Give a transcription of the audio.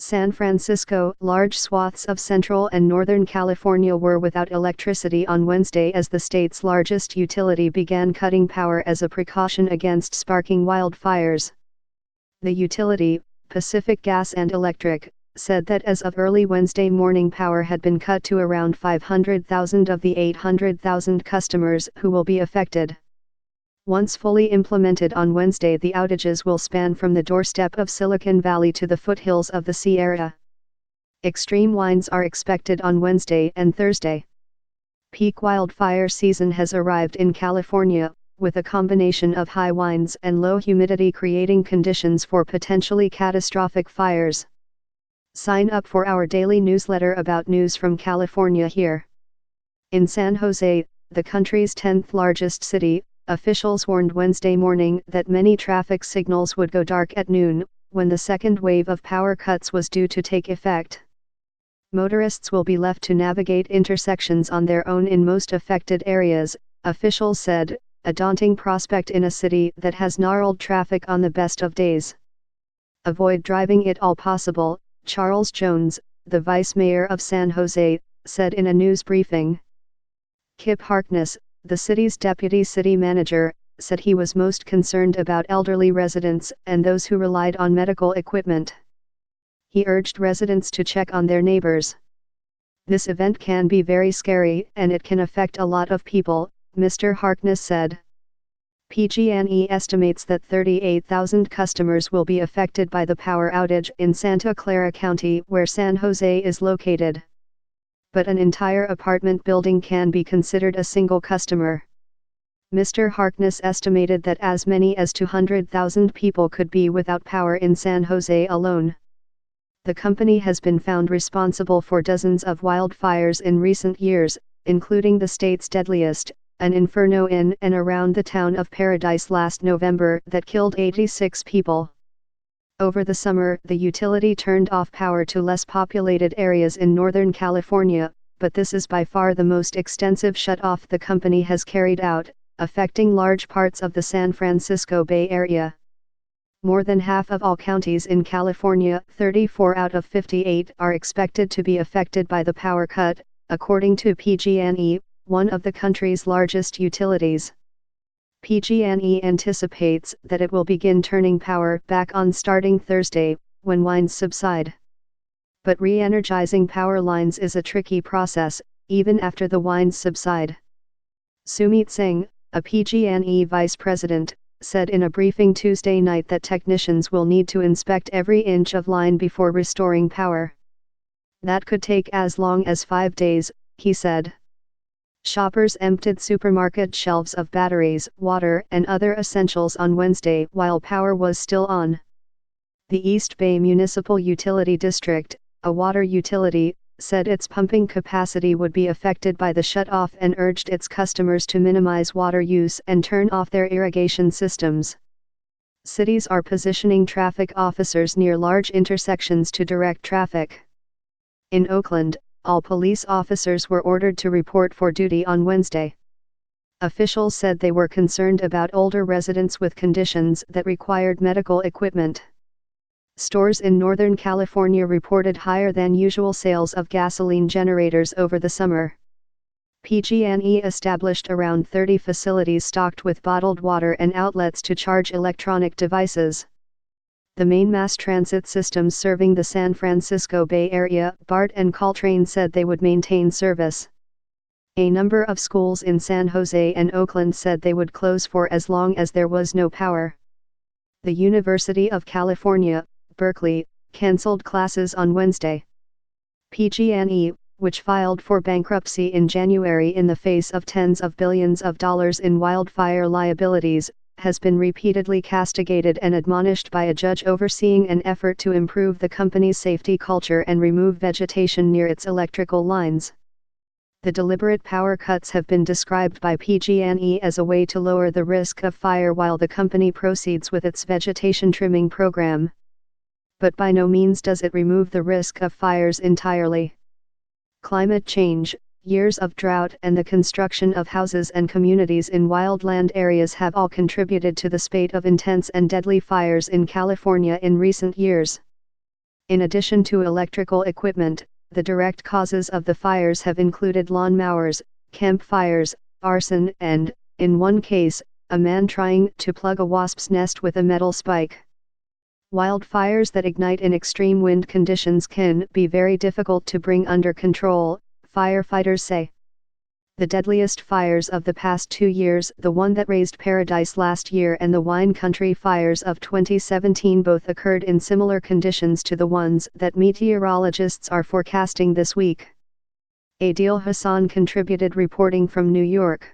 San Francisco, large swaths of central and northern California were without electricity on Wednesday as the state's largest utility began cutting power as a precaution against sparking wildfires. The utility, Pacific Gas and Electric, said that as of early Wednesday morning power had been cut to around 500,000 of the 800,000 customers who will be affected. Once fully implemented on Wednesday, the outages will span from the doorstep of Silicon Valley to the foothills of the Sierra. Extreme winds are expected on Wednesday and Thursday. Peak wildfire season has arrived in California, with a combination of high winds and low humidity creating conditions for potentially catastrophic fires. Sign up for our daily newsletter about news from California here. In San Jose, the country's 10th largest city, officials warned Wednesday morning that many traffic signals would go dark at noon, when the second wave of power cuts was due to take effect. Motorists will be left to navigate intersections on their own in most affected areas, officials said, a daunting prospect in a city that has gnarled traffic on the best of days. Avoid driving at all possible, Charles Jones, the vice mayor of San Jose, said in a news briefing. Kip Harkness, the city's deputy city manager, said he was most concerned about elderly residents and those who relied on medical equipment. He urged residents to check on their neighbors. This event can be very scary and it can affect a lot of people, Mr. Harkness said. PG&E estimates that 38,000 customers will be affected by the power outage in Santa Clara County, where San Jose is located. But an entire apartment building can be considered a single customer. Mr. Harkness estimated that as many as 200,000 people could be without power in San Jose alone. The company has been found responsible for dozens of wildfires in recent years, including the state's deadliest, an inferno in and around the town of Paradise last November that killed 86 people. Over the summer, the utility turned off power to less populated areas in Northern California, but this is by far the most extensive shut-off the company has carried out, affecting large parts of the San Francisco Bay Area. More than half of all counties in California, 34 out of 58, are expected to be affected by the power cut, according to PG&E, one of the country's largest utilities. PG&E anticipates that it will begin turning power back on starting Thursday, when winds subside. But re-energizing power lines is a tricky process, even after the winds subside. Sumit Singh, a PG&E vice president, said in a briefing Tuesday night that technicians will need to inspect every inch of line before restoring power. That could take as long as 5 days, he said. Shoppers emptied supermarket shelves of batteries, water, and other essentials on Wednesday while power was still on. The East Bay Municipal Utility District, a water utility, said its pumping capacity would be affected by the shut-off and urged its customers to minimize water use and turn off their irrigation systems. Cities are positioning traffic officers near large intersections to direct traffic. In Oakland, all police officers were ordered to report for duty on Wednesday. Officials said they were concerned about older residents with conditions that required medical equipment. Stores in Northern California reported higher than usual sales of gasoline generators over the summer. PG&E established around 30 facilities stocked with bottled water and outlets to charge electronic devices. The main mass transit systems serving the San Francisco Bay Area, BART and Caltrain, said they would maintain service. A number of schools in San Jose and Oakland said they would close for as long as there was no power. The University of California, Berkeley, canceled classes on Wednesday. PG&E, which filed for bankruptcy in January in the face of tens of billions of dollars in wildfire liabilities, has been repeatedly castigated and admonished by a judge overseeing an effort to improve the company's safety culture and remove vegetation near its electrical lines. The deliberate power cuts have been described by PG&E as a way to lower the risk of fire while the company proceeds with its vegetation trimming program. But by no means does it remove the risk of fires entirely. Climate change, years of drought, and the construction of houses and communities in wildland areas have all contributed to the spate of intense and deadly fires in California in recent years. In addition to electrical equipment, the direct causes of the fires have included lawn mowers, campfires, arson and, in one case, a man trying to plug a wasp's nest with a metal spike. Wildfires that ignite in extreme wind conditions can be very difficult to bring under control, firefighters say. The deadliest fires of the past 2 years, the one that razed Paradise last year and the Wine Country fires of 2017, both occurred in similar conditions to the ones that meteorologists are forecasting this week. Adil Hassan contributed, reporting from New York.